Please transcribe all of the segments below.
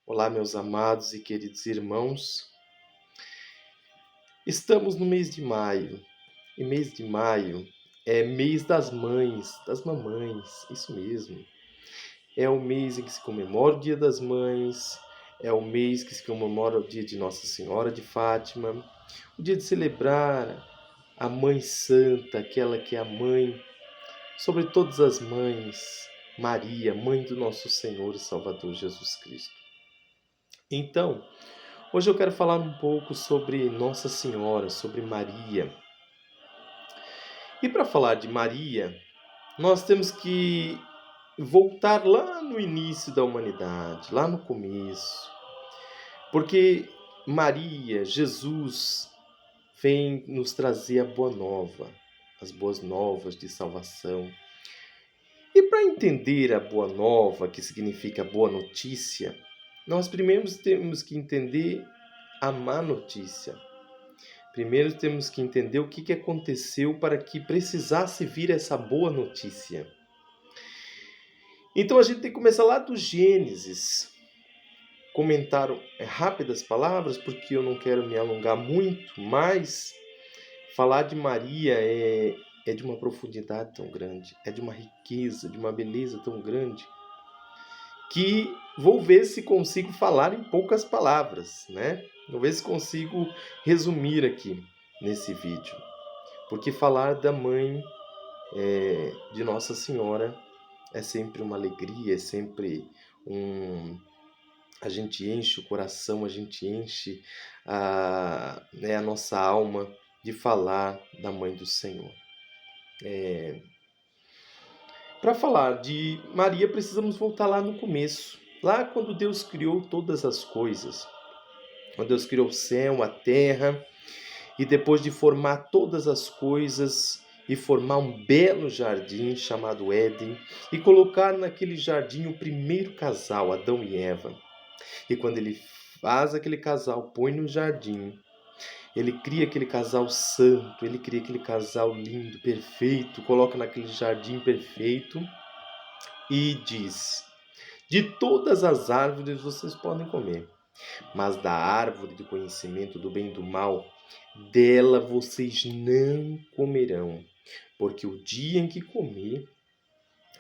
Olá, meus amados e queridos irmãos. Estamos no mês de maio, e mês de maio é mês das mães, das mamães, isso mesmo. É o mês em que se comemora o Dia das Mães, é o mês que se comemora o dia de Nossa Senhora de Fátima, o dia de celebrar a Mãe Santa, aquela que é a mãe sobre todas as mães, Maria, mãe do nosso Senhor e Salvador Jesus Cristo. Então, hoje eu quero falar um pouco sobre Nossa Senhora, sobre Maria. E para falar de Maria, nós temos que voltar lá no início da humanidade, lá no começo. Porque Maria, Jesus, vem nos trazer a boa nova, as boas novas de salvação. E para entender a boa nova, que significa boa notícia, nós primeiro temos que entender a má notícia. Primeiro temos que entender o que aconteceu para que precisasse vir essa boa notícia. Então a gente tem que começar lá do Gênesis. Comentar rápidas palavras, porque eu não quero me alongar muito, mas falar de Maria é de uma profundidade tão grande, é de uma riqueza, de uma beleza tão grande, que vou ver se consigo falar em poucas palavras, né? Vou ver se consigo resumir aqui nesse vídeo. Porque falar da mãe de Nossa Senhora é sempre uma alegria, é sempre a gente enche o coração, a gente enche a nossa alma de falar da mãe do Senhor. Para falar de Maria, precisamos voltar lá no começo, lá quando Deus criou todas as coisas. Quando Deus criou o céu, a terra, e depois de formar todas as coisas e formar um belo jardim chamado Éden, e colocar naquele jardim o primeiro casal, Adão e Eva. E quando ele faz aquele casal, põe no jardim, ele cria aquele casal santo, ele cria aquele casal lindo, perfeito, coloca naquele jardim perfeito e diz: de todas as árvores vocês podem comer, mas da árvore do conhecimento do bem e do mal, dela vocês não comerão, porque o dia em que comer,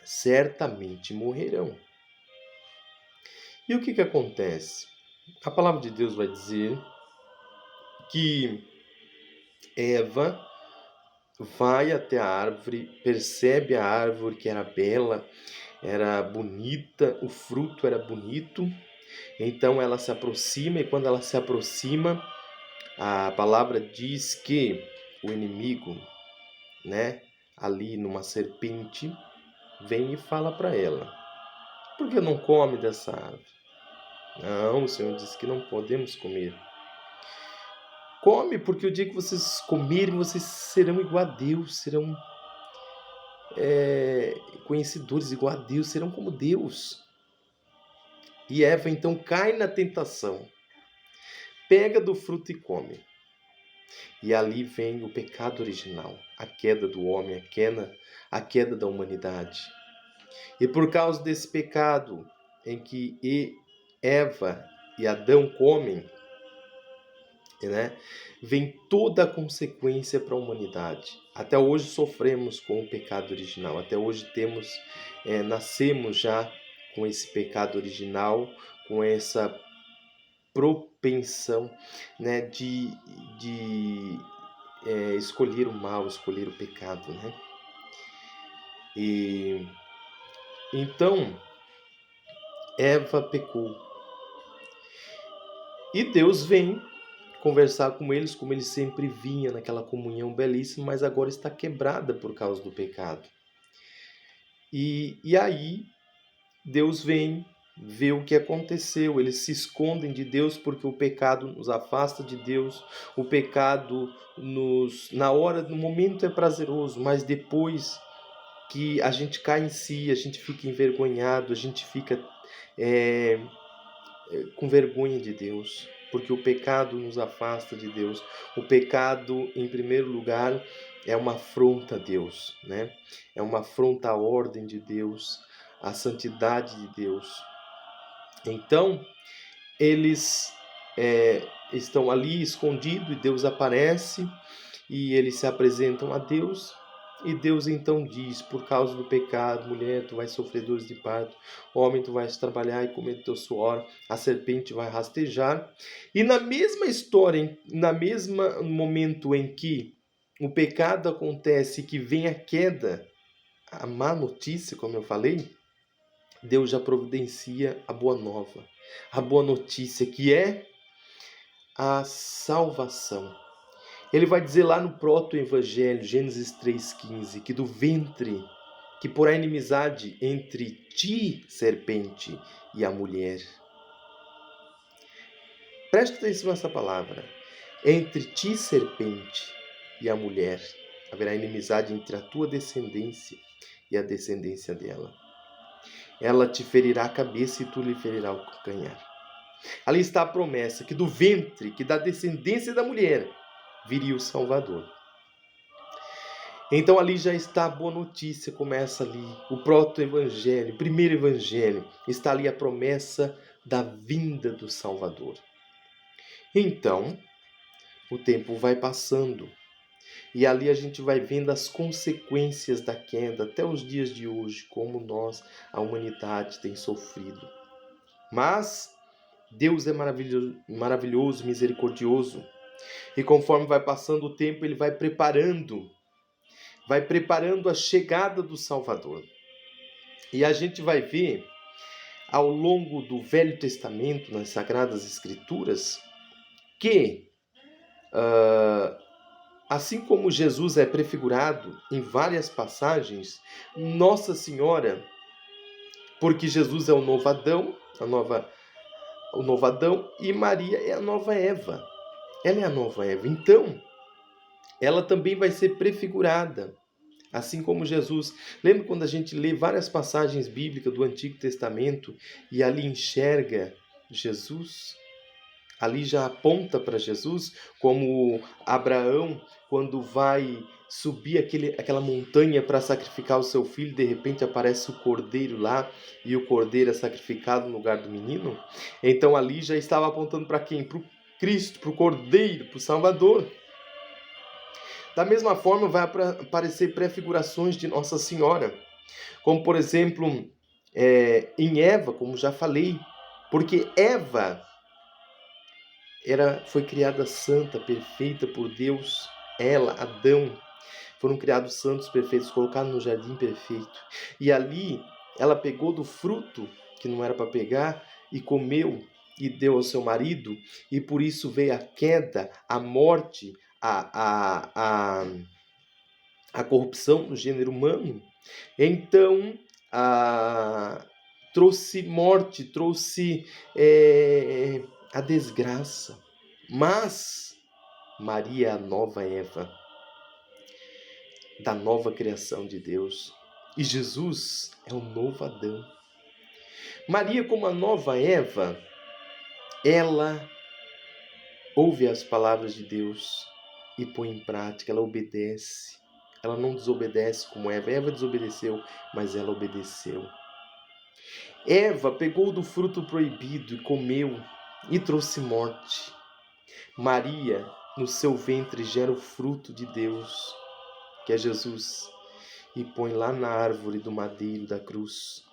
certamente morrerão. E o que acontece? A palavra de Deus vai dizer que Eva vai até a árvore, percebe a árvore que era bela, era bonita, o fruto era bonito. Então ela se aproxima, e quando ela se aproxima, a palavra diz que o inimigo, ali numa serpente, vem e fala para ela: por que não come dessa árvore? Não, o Senhor disse que não podemos comer. Come, porque o dia que vocês comerem, vocês serão igual a Deus, serão conhecedores igual a Deus, serão como Deus. E Eva então cai na tentação, pega do fruto e come. E ali vem o pecado original, a queda do homem, a queda da humanidade. E por causa desse pecado em que Eva e Adão comem, vem toda a consequência para a humanidade. Até hoje sofremos com o pecado original, até hoje nascemos já com esse pecado original, com essa propensão de escolher o mal, escolher o pecado. E então Eva pecou. E Deus vem conversar com eles, como ele sempre vinha naquela comunhão belíssima, mas agora está quebrada por causa do pecado. E aí Deus vem ver o que aconteceu. Eles se escondem de Deus porque o pecado nos afasta de Deus. O pecado no momento é prazeroso, mas depois que a gente cai em si, a gente fica envergonhado, a gente fica com vergonha de Deus, porque o pecado nos afasta de Deus. O pecado, em primeiro lugar, é uma afronta a Deus, É uma afronta à ordem de Deus, à santidade de Deus. Então, eles estão ali escondidos e Deus aparece e eles se apresentam a Deus. E Deus então diz: por causa do pecado, mulher, tu vais sofrer dores de parto, homem, tu vais trabalhar e comer do teu suor, a serpente vai rastejar. E na mesma história, na mesma momento em que o pecado acontece, que vem a queda, a má notícia, como eu falei, Deus já providencia a boa nova, a boa notícia, que é a salvação. Ele vai dizer lá no proto-evangelho, Gênesis 3,15, que do ventre, que porá inimizade entre ti, serpente, e a mulher. Preste atenção nessa palavra. Entre ti, serpente, e a mulher, haverá inimizade entre a tua descendência e a descendência dela. Ela te ferirá a cabeça e tu lhe ferirá o calcanhar. Ali está a promessa que do ventre, que da descendência da mulher, viria o Salvador. Então ali já está a boa notícia, começa ali o proto-evangelho, o primeiro evangelho, está ali a promessa da vinda do Salvador. Então, o tempo vai passando e ali a gente vai vendo as consequências da queda até os dias de hoje, como nós, a humanidade, tem sofrido. Mas Deus é maravilhoso, misericordioso. E conforme vai passando o tempo, Ele vai preparando a chegada do Salvador. E a gente vai ver, ao longo do Velho Testamento, nas Sagradas Escrituras, que, assim como Jesus é prefigurado em várias passagens, Nossa Senhora, porque Jesus é o novo Adão, o novo Adão, e Maria é a nova Eva. Ela é a nova Eva. Então, ela também vai ser prefigurada, assim como Jesus. Lembra quando a gente lê várias passagens bíblicas do Antigo Testamento e ali enxerga Jesus? Ali já aponta para Jesus, como Abraão, quando vai subir aquela montanha para sacrificar o seu filho, de repente aparece o cordeiro lá, e o cordeiro é sacrificado no lugar do menino. Então ali já estava apontando para quem? Para o Cristo, para o cordeiro, para o Salvador. Da mesma forma vai aparecer prefigurações de Nossa Senhora, como por exemplo em Eva, como já falei, porque Eva foi criada santa, perfeita por Deus. Ela, Adão, foram criados santos, perfeitos, colocados no jardim perfeito. E ali ela pegou do fruto que não era para pegar e comeu e deu ao seu marido, e por isso veio a queda, a morte, a corrupção no gênero humano. Então, trouxe morte, trouxe a desgraça. Mas Maria é a nova Eva, da nova criação de Deus. E Jesus é o novo Adão. Maria, como a nova Eva, ela ouve as palavras de Deus e põe em prática, ela obedece. Ela não desobedece como Eva. Eva desobedeceu, mas ela obedeceu. Eva pegou do fruto proibido e comeu e trouxe morte. Maria, no seu ventre, gera o fruto de Deus, que é Jesus, e põe lá na árvore do madeiro da cruz.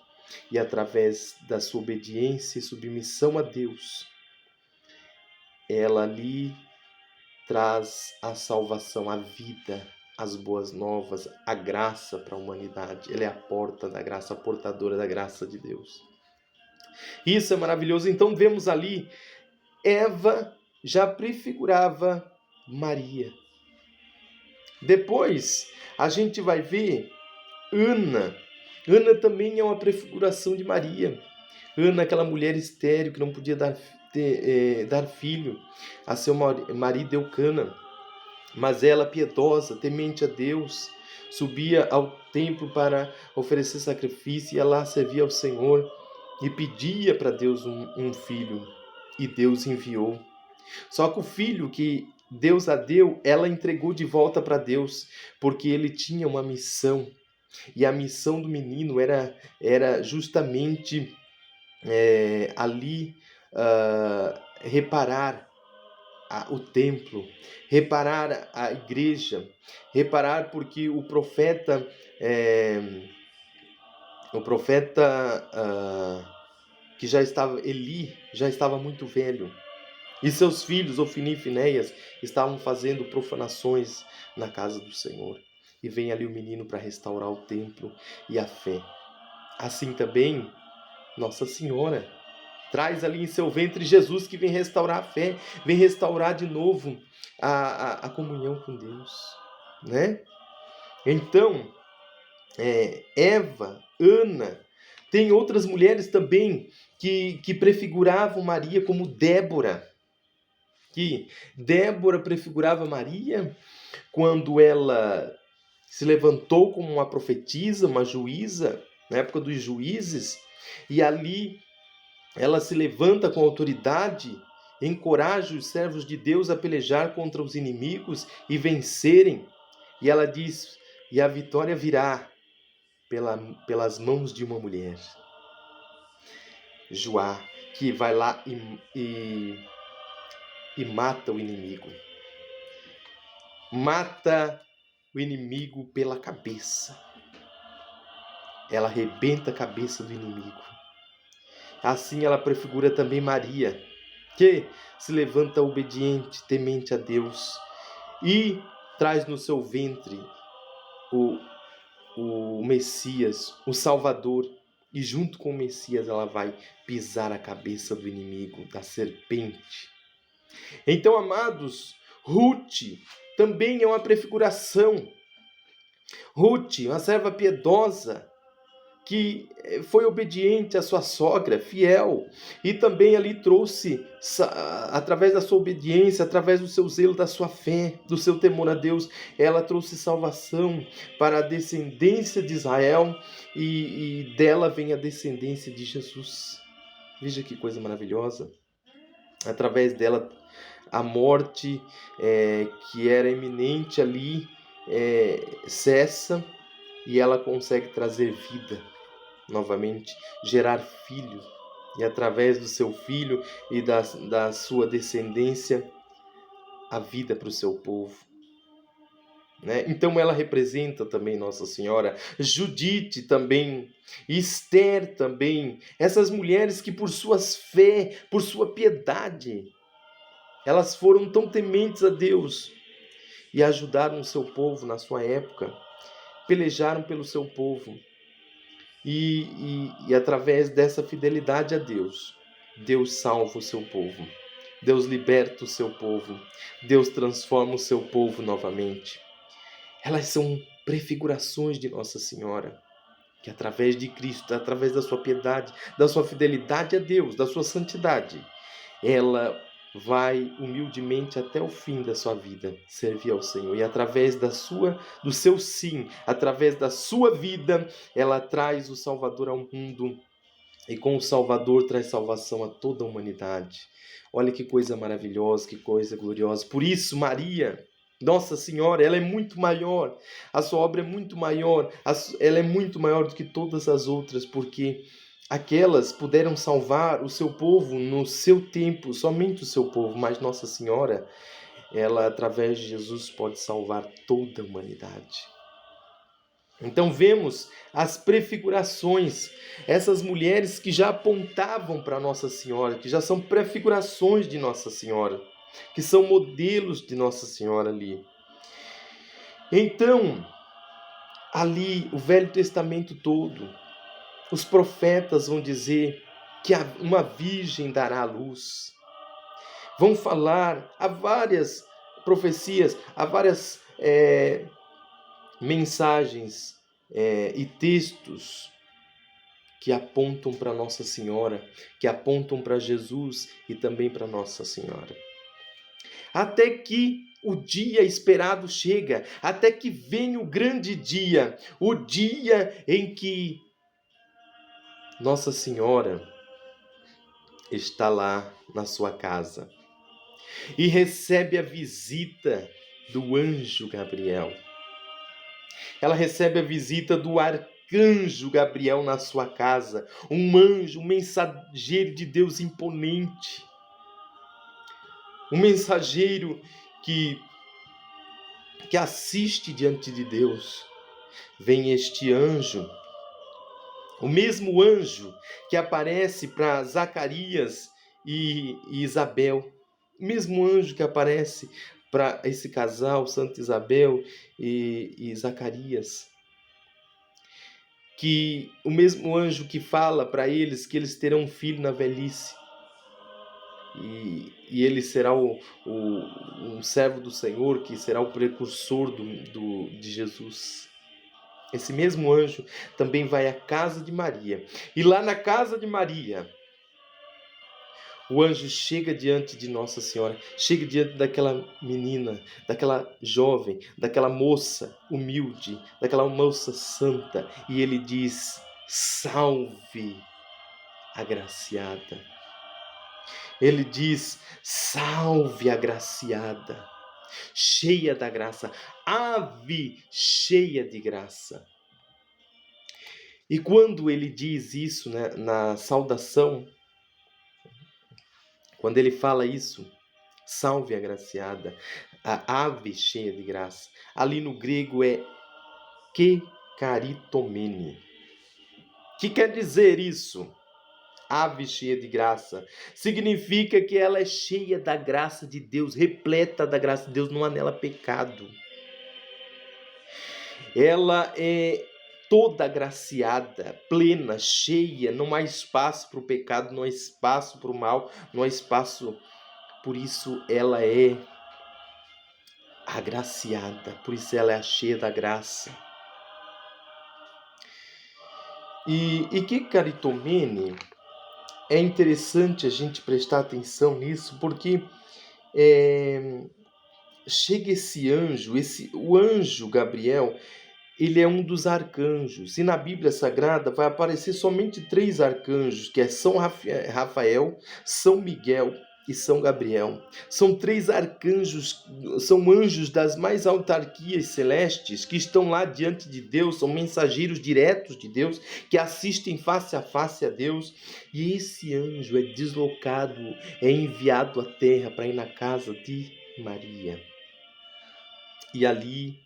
E através da sua obediência e submissão a Deus, ela ali traz a salvação, a vida, as boas novas, a graça para a humanidade. Ela é a porta da graça, a portadora da graça de Deus. Isso é maravilhoso. Então vemos ali, Eva já prefigurava Maria. Depois a gente vai ver Ana. Ana também é uma prefiguração de Maria. Ana, aquela mulher estéril que não podia dar filho a seu marido Eucana. Mas ela, piedosa, temente a Deus, subia ao templo para oferecer sacrifício, e ela servia ao Senhor e pedia para Deus um filho. E Deus enviou. Só que o filho que Deus a deu, ela entregou de volta para Deus, porque ele tinha uma missão. E a missão do menino era justamente ali reparar o templo, reparar a igreja, reparar porque o profeta que já estava, Eli, já estava muito velho. E seus filhos, Ofni e Finéias, estavam fazendo profanações na casa do Senhor. E vem ali o menino para restaurar o templo e a fé. Assim também, Nossa Senhora traz ali em seu ventre Jesus, que vem restaurar a fé, vem restaurar de novo a comunhão com Deus, né? Então, Eva, Ana, tem outras mulheres também que prefiguravam Maria, como Débora. Que Débora prefigurava Maria quando ela se levantou como uma profetisa, uma juíza, na época dos juízes, e ali ela se levanta com autoridade, encoraja os servos de Deus a pelejar contra os inimigos e vencerem. E ela diz, e a vitória virá pelas mãos de uma mulher. Joá, que vai lá e mata o inimigo. Mata o inimigo pela cabeça. Ela arrebenta a cabeça do inimigo. Assim ela prefigura também Maria, que se levanta obediente, temente a Deus, e traz no seu ventre o Messias, o Salvador, e junto com o Messias ela vai pisar a cabeça do inimigo, da serpente. Então, amados, Ruth também é uma prefiguração. Ruth, uma serva piedosa, que foi obediente à sua sogra, fiel, e também ali trouxe, através da sua obediência, através do seu zelo, da sua fé, do seu temor a Deus, ela trouxe salvação para a descendência de Israel, e dela vem a descendência de Jesus. Veja que coisa maravilhosa. Através dela, a morte que era iminente ali cessa, e ela consegue trazer vida novamente, gerar filho, e através do seu filho e da sua descendência, a vida para o seu povo, né? Então ela representa também Nossa Senhora. Judite também, Esther também, essas mulheres que por suas fé, por sua piedade, elas foram tão tementes a Deus e ajudaram o seu povo na sua época, pelejaram pelo seu povo. E através dessa fidelidade a Deus, Deus salva o seu povo. Deus liberta o seu povo. Deus transforma o seu povo novamente. Elas são prefigurações de Nossa Senhora, que através de Cristo, através da sua piedade, da sua fidelidade a Deus, da sua santidade, ela vai humildemente até o fim da sua vida servir ao Senhor. E através do seu sim, através da sua vida, ela traz o Salvador ao mundo. E com o Salvador traz salvação a toda a humanidade. Olha que coisa maravilhosa, que coisa gloriosa. Por isso, Maria, Nossa Senhora, ela é muito maior. A sua obra é muito maior. Ela é muito maior do que todas as outras, porque aquelas puderam salvar o seu povo no seu tempo, somente o seu povo, mas Nossa Senhora, ela, através de Jesus, pode salvar toda a humanidade. Então vemos as prefigurações, essas mulheres que já apontavam para Nossa Senhora, que já são prefigurações de Nossa Senhora, que são modelos de Nossa Senhora ali. Então, ali, o Velho Testamento todo, os profetas vão dizer que uma virgem dará à luz. Vão falar, há várias profecias, há várias mensagens e textos que apontam para Nossa Senhora, que apontam para Jesus e também para Nossa Senhora. Até que o dia esperado chega, até que vem o grande dia, o dia em que Nossa Senhora está lá na sua casa e recebe a visita do anjo Gabriel. Ela recebe a visita do arcanjo arcanjo Gabriel na sua casa, um anjo, um mensageiro de Deus imponente, um mensageiro que assiste diante de Deus. Vem este anjo, o mesmo anjo que aparece para Zacarias e Isabel, o mesmo anjo que aparece para esse casal, Santa Isabel e Zacarias, que o mesmo anjo que fala para eles que eles terão um filho na velhice, e ele será um servo do Senhor, que será o precursor de Jesus. Esse mesmo anjo também vai à casa de Maria. E lá na casa de Maria, o anjo chega diante de Nossa Senhora, chega diante daquela menina, daquela jovem, daquela moça humilde, daquela moça santa, e ele diz: salve, agraciada. Ele diz: salve, agraciada, cheia da graça, ave cheia de graça. E quando ele diz isso, né, na saudação, quando ele fala isso, salve, agraciada, a ave cheia de graça, ali no grego é que caritomene. Que quer dizer isso? Ave cheia de graça. Significa que ela é cheia da graça de Deus, repleta da graça de Deus, não há nela pecado. Ela é toda agraciada, plena, cheia, não há espaço para o pecado, não há espaço para o mal, não há espaço. Por isso ela é agraciada, por isso ela é cheia da graça. E que caritomene, é interessante a gente prestar atenção nisso, porque chega esse anjo, o anjo Gabriel, ele é um dos arcanjos. E na Bíblia Sagrada vai aparecer somente 3 arcanjos, que é São Rafael, São Miguel e São Gabriel. São 3 arcanjos, são anjos das mais autarquias celestes, que estão lá diante de Deus, são mensageiros diretos de Deus, que assistem face a face a Deus. E esse anjo é deslocado, é enviado à terra para ir na casa de Maria. E ali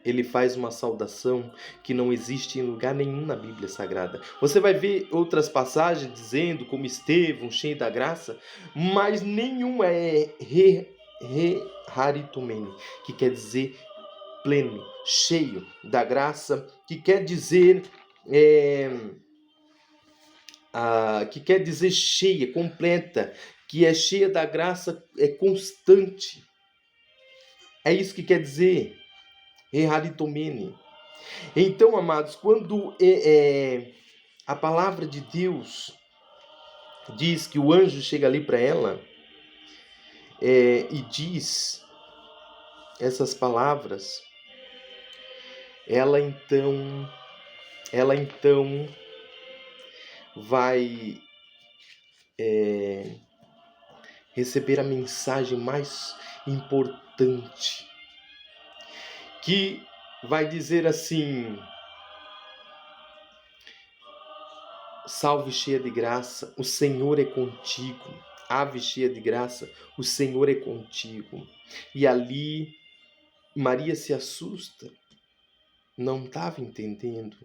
ele faz uma saudação que não existe em lugar nenhum na Bíblia Sagrada. Você vai ver outras passagens dizendo como Estevão, cheio da graça, mas nenhuma é haritomene, que quer dizer pleno, cheio da graça, que quer dizer cheia, completa, que é cheia da graça, é constante. É isso que quer dizer haritomene. Então, amados, quando a palavra de Deus diz que o anjo chega ali para ela e diz essas palavras, ela então vai receber a mensagem mais importante, que vai dizer assim: salve cheia de graça, o Senhor é contigo. Ave cheia de graça, o Senhor é contigo. E ali Maria se assusta, não estava entendendo.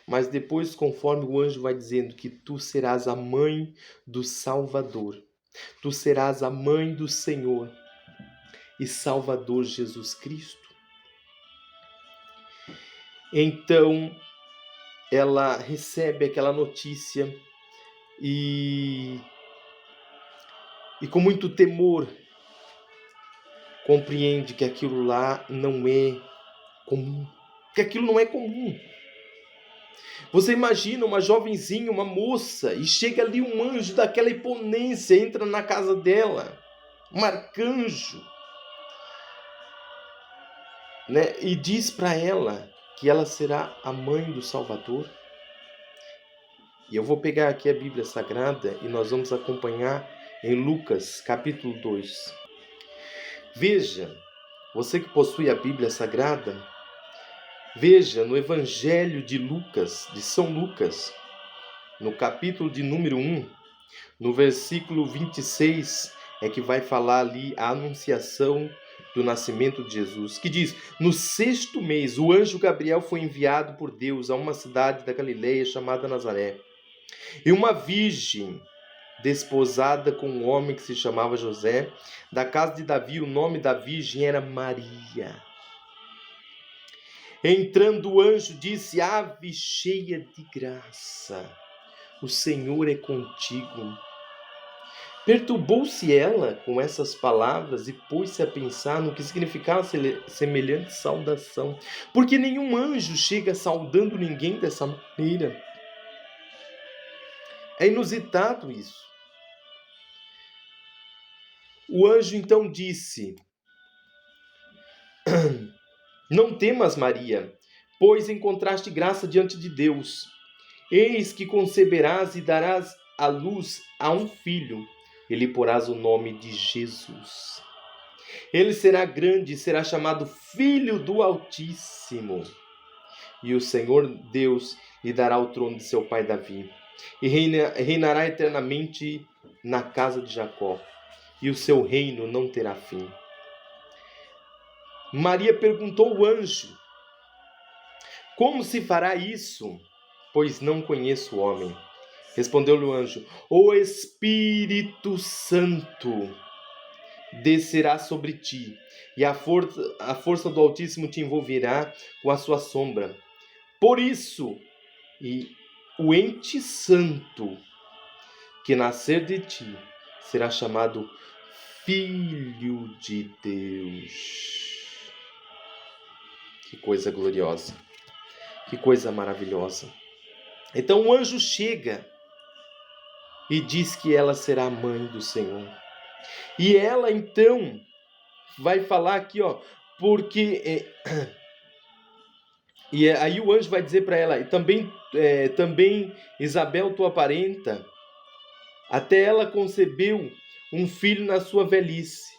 Mas depois, conforme o anjo vai dizendo que tu serás a mãe do Salvador, tu serás a mãe do Senhor e Salvador Jesus Cristo. Então, ela recebe aquela notícia e com muito temor compreende que aquilo lá não é comum, que aquilo não é comum. Você imagina uma jovenzinha, uma moça, e chega ali um anjo daquela imponência, entra na casa dela, um arcanjo, né? E diz para ela que ela será a mãe do Salvador. E eu vou pegar aqui a Bíblia Sagrada e nós vamos acompanhar em Lucas, capítulo 2. Veja, você que possui a Bíblia Sagrada, Veja, no Evangelho de Lucas, de São Lucas, no capítulo de número 1, no versículo 26, é que vai falar ali a anunciação do nascimento de Jesus, que diz: no 6º mês, o anjo Gabriel foi enviado por Deus a uma cidade da Galileia chamada Nazaré. E uma virgem desposada com um homem que se chamava José, da casa de Davi, o nome da virgem era Maria. Entrando o anjo disse: ave cheia de graça, o Senhor é contigo. Perturbou-se ela com essas palavras e pôs-se a pensar no que significava semelhante saudação, porque nenhum anjo chega saudando ninguém dessa maneira. É inusitado isso. O anjo então disse: não temas, Maria, pois encontraste graça diante de Deus. Eis que conceberás e darás à luz a um filho, e lhe porás o nome de Jesus. Ele será grande e será chamado Filho do Altíssimo. E o Senhor Deus lhe dará o trono de seu pai Davi, e reinará eternamente na casa de Jacó, e o seu reino não terá fim. Maria perguntou ao anjo: como se fará isso? Pois não conheço o homem. Respondeu-lhe o anjo: o Espírito Santo descerá sobre ti, e a força do Altíssimo te envolverá com a sua sombra. Por isso, o ente santo que nascer de ti será chamado Filho de Deus. Que coisa gloriosa, que coisa maravilhosa. Então o anjo chega e diz que ela será a mãe do Senhor. E ela então vai falar aqui, porque... E aí o anjo vai dizer para ela: também Isabel, tua parenta, até ela concebeu um filho na sua velhice,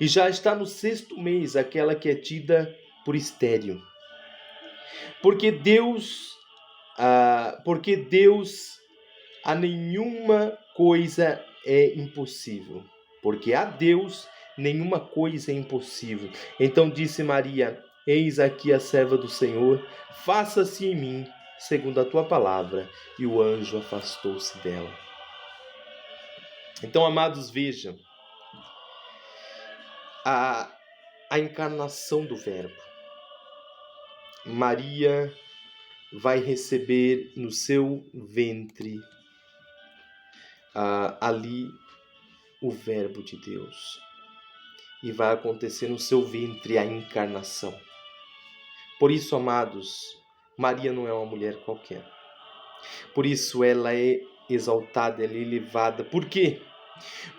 e já está no 6º mês, aquela que é tida por estéril. Porque Deus a nenhuma coisa é impossível. Porque a Deus nenhuma coisa é impossível. Então disse Maria: eis aqui a serva do Senhor, faça-se em mim segundo a tua palavra. E o anjo afastou-se dela. Então, amados, vejam a encarnação do Verbo. Maria vai receber no seu ventre ali o Verbo de Deus. E vai acontecer no seu ventre a encarnação. Por isso, amados, Maria não é uma mulher qualquer. Por isso ela é exaltada, ela é elevada. Por quê?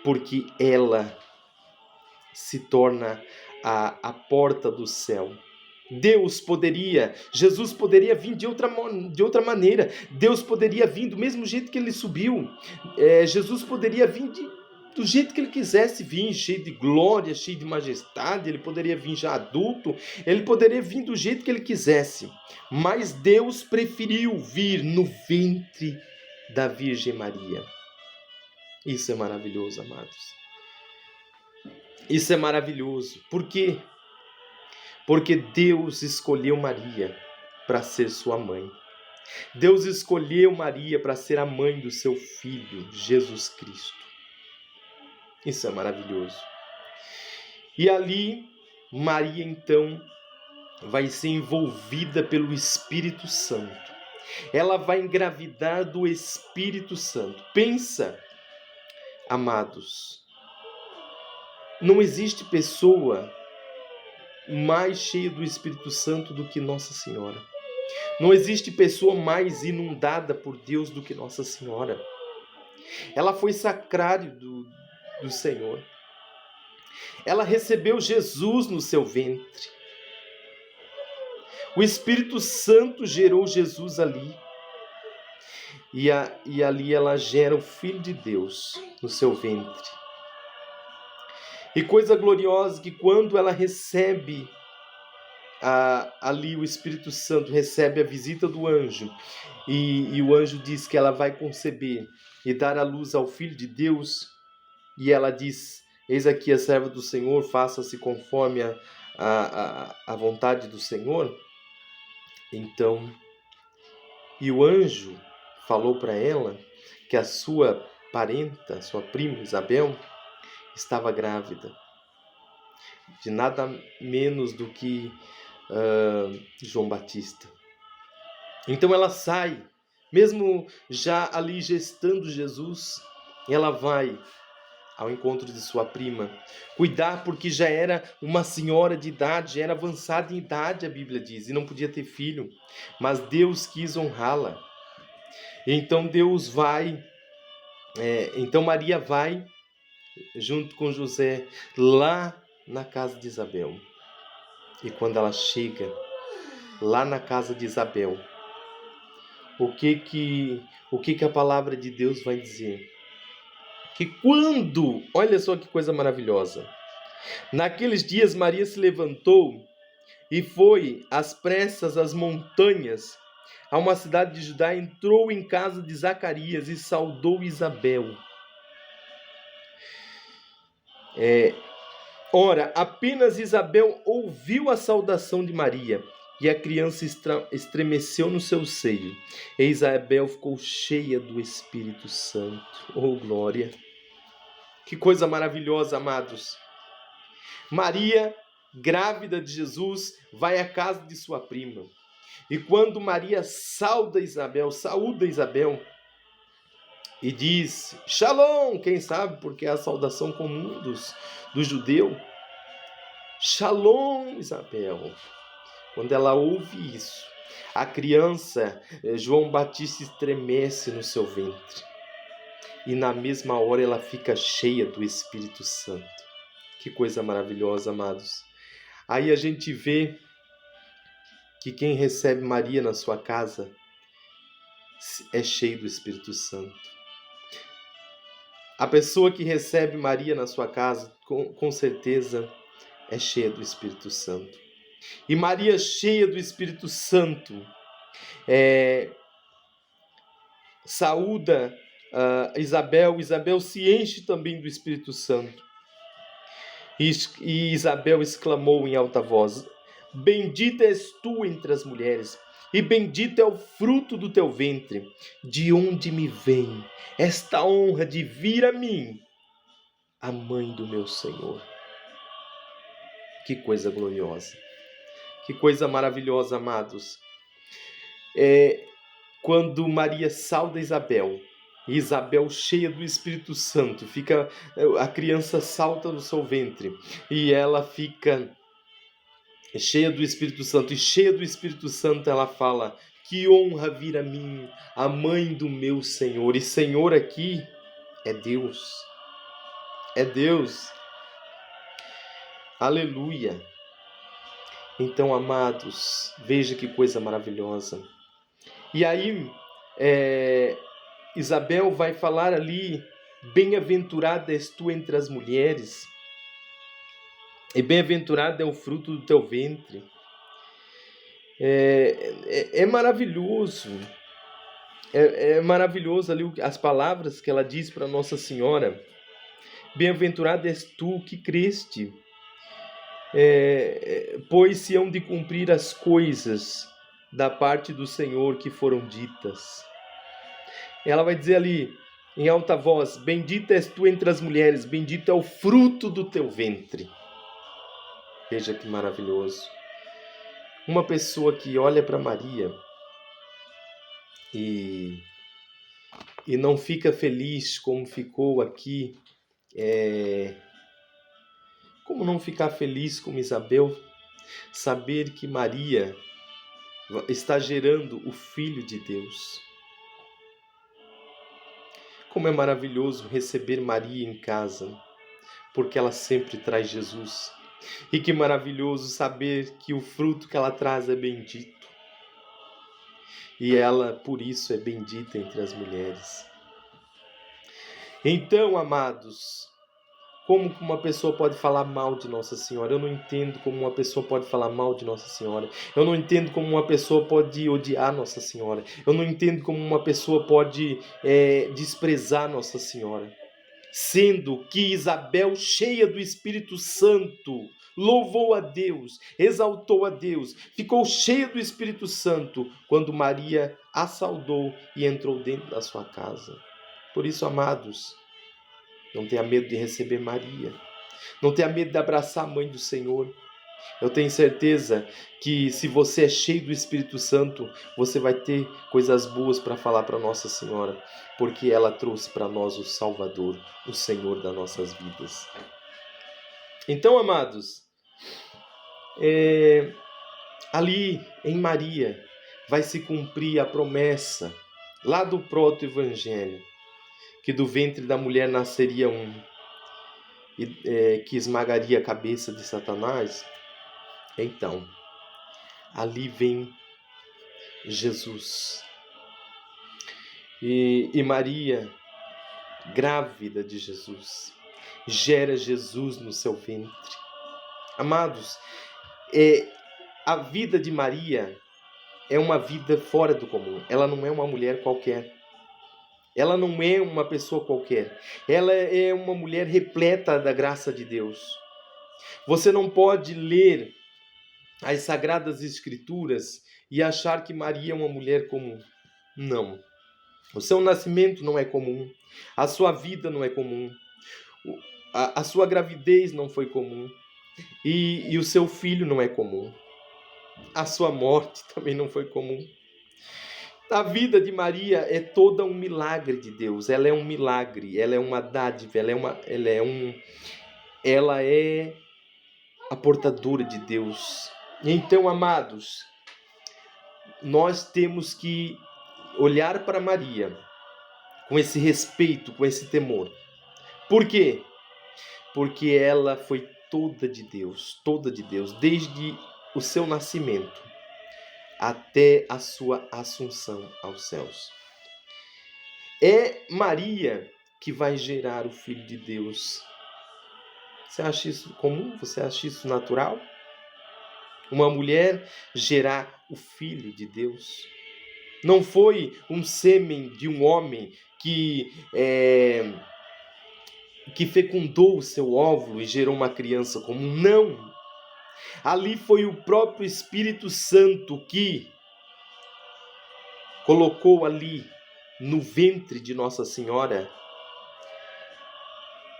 Porque ela se torna a porta do céu. Jesus poderia vir de outra maneira. Deus poderia vir do mesmo jeito que ele subiu. Jesus poderia vir do jeito que ele quisesse vir, cheio de glória, cheio de majestade. Ele poderia vir já adulto. Ele poderia vir do jeito que ele quisesse. Mas Deus preferiu vir no ventre da Virgem Maria. Isso é maravilhoso, amados. Isso é maravilhoso. Por quê? Porque Deus escolheu Maria para ser sua mãe. Deus escolheu Maria para ser a mãe do seu Filho, Jesus Cristo. Isso é maravilhoso. E ali, Maria então vai ser envolvida pelo Espírito Santo. Ela vai engravidar do Espírito Santo. Pensa, amados, não existe pessoa mais cheia do Espírito Santo do que Nossa Senhora. Não existe pessoa mais inundada por Deus do que Nossa Senhora. Ela foi sacrário do Senhor. Ela recebeu Jesus no seu ventre. O Espírito Santo gerou Jesus ali. E ali ela gera o Filho de Deus no seu ventre. E coisa gloriosa que quando ela recebe ali o Espírito Santo recebe a visita do anjo e o anjo diz que ela vai conceber e dar à luz ao Filho de Deus, e ela diz: eis aqui a serva do Senhor, faça-se conforme a vontade do Senhor. Então, e o anjo falou para ela que a sua parenta, sua prima Isabel, estava grávida de nada menos do que João Batista. Então ela sai, mesmo já ali gestando Jesus, ela vai ao encontro de sua prima, cuidar, porque já era uma senhora de idade, já era avançada em idade, a Bíblia diz, e não podia ter filho, mas Deus quis honrá-la. Então então Maria vai junto com José lá na casa de Isabel. E quando ela chega lá na casa de Isabel, o que a palavra de Deus vai dizer? Que quando, olha só que coisa maravilhosa, naqueles dias Maria se levantou e foi às pressas às montanhas, a uma cidade de Judá, entrou em casa de Zacarias e saudou Isabel. Ora, apenas Isabel ouviu a saudação de Maria, e a criança estremeceu no seu seio. E Isabel ficou cheia do Espírito Santo. Oh, glória! Que coisa maravilhosa, amados! Maria, grávida de Jesus, vai à casa de sua prima. E quando Maria saúda Isabel, e diz Shalom, quem sabe, porque é a saudação comum do judeu. Shalom, Isabel. Quando ela ouve isso, a criança, João Batista, estremece no seu ventre. E na mesma hora ela fica cheia do Espírito Santo. Que coisa maravilhosa, amados. Aí a gente vê que quem recebe Maria na sua casa é cheio do Espírito Santo. A pessoa que recebe Maria na sua casa, com certeza, é cheia do Espírito Santo. E Maria, cheia do Espírito Santo, saúda Isabel. Isabel se enche também do Espírito Santo. E Isabel exclamou em alta voz: bendita és tu entre as mulheres, e bendito é o fruto do teu ventre. De onde me vem esta honra de vir a mim, a mãe do meu Senhor? Que coisa gloriosa! Que coisa maravilhosa, amados. Quando Maria sauda Isabel, e Isabel, cheia do Espírito Santo, a criança salta no seu ventre, e ela fica cheia do Espírito Santo, e cheia do Espírito Santo ela fala: que honra vir a mim, a mãe do meu Senhor. E Senhor aqui é Deus. É Deus. Aleluia. Então, amados, veja que coisa maravilhosa. E aí, Isabel vai falar ali: bem-aventurada és tu entre as mulheres, e bem-aventurado é o fruto do teu ventre. É maravilhoso. É maravilhoso ali as palavras que ela diz para Nossa Senhora. Bem-aventurada és tu que creste, pois se hão de cumprir as coisas da parte do Senhor que foram ditas. Ela vai dizer ali, em alta voz: bendita és tu entre as mulheres, bendito é o fruto do teu ventre. Veja que maravilhoso. Uma pessoa que olha para Maria e não fica feliz como ficou aqui, como não ficar feliz como Isabel, saber que Maria está gerando o Filho de Deus. Como é maravilhoso receber Maria em casa, porque ela sempre traz Jesus. E que maravilhoso saber que o fruto que ela traz é bendito. E ela, por isso, é bendita entre as mulheres. Então, amados, como que uma pessoa pode falar mal de Nossa Senhora. Eu não entendo como uma pessoa pode falar mal de Nossa Senhora. Eu não entendo como uma pessoa pode odiar Nossa Senhora. Eu não entendo como uma pessoa pode desprezar Nossa Senhora. Sendo que Isabel, cheia do Espírito Santo, louvou a Deus, exaltou a Deus, ficou cheia do Espírito Santo quando Maria a saudou e entrou dentro da sua casa. Por isso, amados, não tenha medo de receber Maria. Não tenha medo de abraçar a mãe do Senhor. Eu tenho certeza que se você é cheio do Espírito Santo, você vai ter coisas boas para falar para Nossa Senhora, porque ela trouxe para nós o Salvador, o Senhor das nossas vidas. Então, amados, ali em Maria vai se cumprir a promessa lá do proto-evangelho, que do ventre da mulher nasceria um, que esmagaria a cabeça de Satanás. Então, ali vem Jesus. E Maria, grávida de Jesus, gera Jesus no seu ventre. Amados, a vida de Maria é uma vida fora do comum. Ela não é uma mulher qualquer. Ela não é uma pessoa qualquer. Ela é uma mulher repleta da graça de Deus. Você não pode ler as Sagradas Escrituras e achar que Maria é uma mulher comum. Não. O seu nascimento não é comum. A sua vida não é comum. A sua gravidez não foi comum. E o seu filho não é comum. A sua morte também não foi comum. A vida de Maria é toda um milagre de Deus. Ela é um milagre, ela é uma dádiva, ela é a portadora de Deus. Então, amados, nós temos que olhar para Maria com esse respeito, com esse temor. Por quê? Porque ela foi toda de Deus, desde o seu nascimento até a sua assunção aos céus. É Maria que vai gerar o Filho de Deus. Você acha isso comum? Você acha isso natural? Uma mulher gerar o Filho de Deus? Não foi um sêmen de um homem que fecundou o seu óvulo e gerou uma criança comum. Não! Ali foi o próprio Espírito Santo que colocou ali no ventre de Nossa Senhora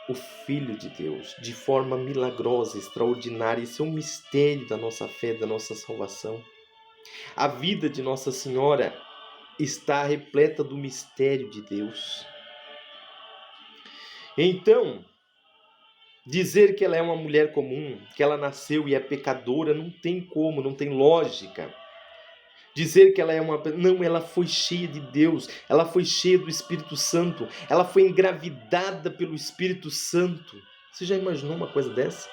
o Filho de Deus, de forma milagrosa, extraordinária. Isso é um mistério da nossa fé, da nossa salvação. A vida de Nossa Senhora está repleta do mistério de Deus. Então, dizer que ela é uma mulher comum, que ela nasceu e é pecadora, não tem como, não tem lógica. Dizer que ela é uma... Não, ela foi cheia de Deus, ela foi cheia do Espírito Santo, ela foi engravidada pelo Espírito Santo. Você já imaginou uma coisa dessa?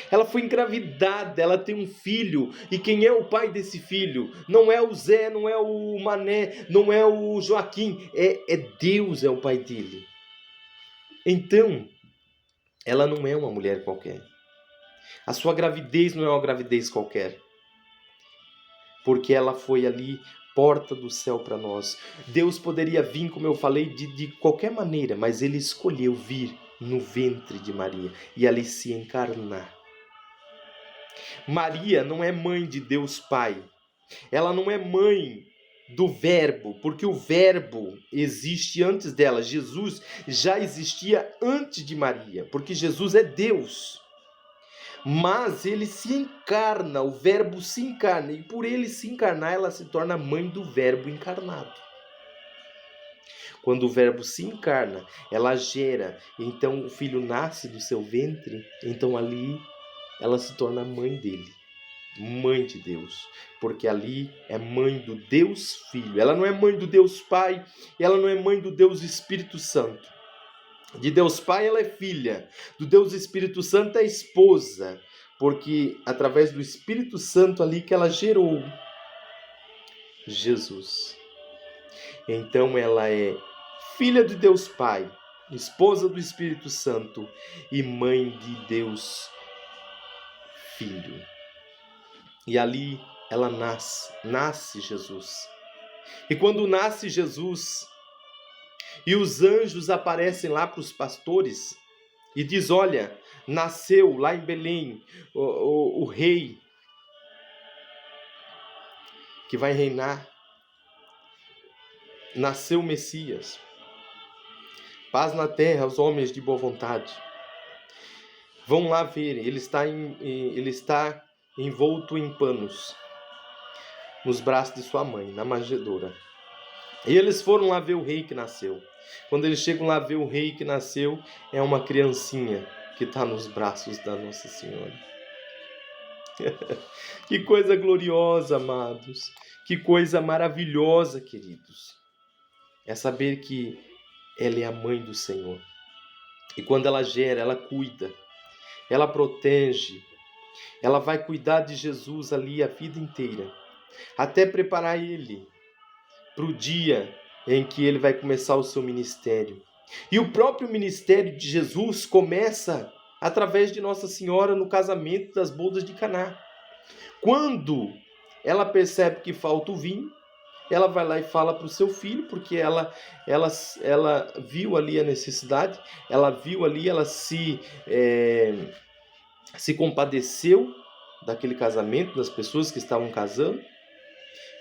Ela foi engravidada, ela tem um filho, e quem é o pai desse filho? Não é o Zé, não é o Mané, não é o Joaquim, é Deus, é o pai dele. Então, ela não é uma mulher qualquer. A sua gravidez não é uma gravidez qualquer. Porque ela foi ali, porta do céu para nós. Deus poderia vir, como eu falei, de qualquer maneira, mas Ele escolheu vir no ventre de Maria e ali se encarnar. Maria não é mãe de Deus Pai. Ela não é mãe do Verbo, porque o Verbo existe antes dela. Jesus já existia antes de Maria, porque Jesus é Deus. Mas ele se encarna, o Verbo se encarna, e por ele se encarnar, ela se torna mãe do Verbo encarnado. Quando o Verbo se encarna, ela gera, então o filho nasce do seu ventre, então ali ela se torna mãe dele, mãe de Deus, porque ali é mãe do Deus Filho. Ela não é mãe do Deus Pai, e ela não é mãe do Deus Espírito Santo. De Deus Pai ela é filha, do Deus Espírito Santo é esposa, porque através do Espírito Santo ali que ela gerou Jesus. Então ela é filha de Deus Pai esposa do Espírito Santo e mãe de Deus Filho. E ali ela nasce Jesus. E quando nasce Jesus, e os anjos aparecem lá para os pastores, e diz, olha, nasceu lá em Belém o rei que vai reinar. Nasceu o Messias. Paz na terra aos homens de boa vontade. Vão lá ver, ele está envolto em panos, nos braços de sua mãe, na manjedoura. E eles foram lá ver o rei que nasceu. Quando eles chegam lá ver o rei que nasceu, é uma criancinha que está nos braços da Nossa Senhora. Que coisa gloriosa, amados. Que coisa maravilhosa, queridos. É saber que ela é a mãe do Senhor. E quando ela gera, ela cuida, ela protege, ela vai cuidar de Jesus ali a vida inteira, até preparar ele para o dia em que ele vai começar o seu ministério. E o próprio ministério de Jesus começa através de Nossa Senhora no casamento das bodas de Caná. Quando ela percebe que falta o vinho, ela vai lá e fala para o seu filho, porque ela viu ali a necessidade, ela viu ali, ela se compadeceu daquele casamento, das pessoas que estavam casando.